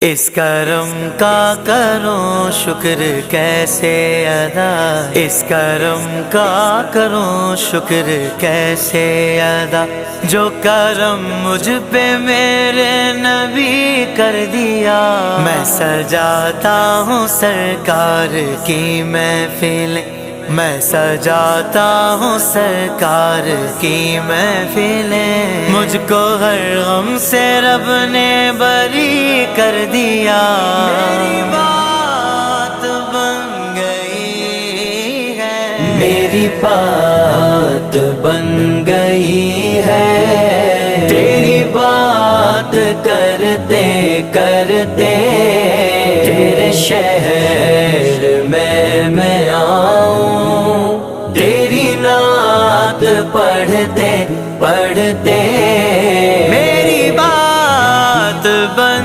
इस करम का करो शुक्र कैसे अदा, इस करम का करो शुक्र कैसे अदा, जो करम मुझ पे मेरे नबी कर दिया। मैं सजाता हूँ सरकार की महफिल, मैं सजाता हूँ सरकार की महफिलें। मुझको हर गम से रब ने बरी कर दिया। मेरी बात बन गई है, मेरी बात बन गई है। तेरी बात करते करते तेरे शहर में मैं आऊं, तेरी नात पढ़ते पढ़ते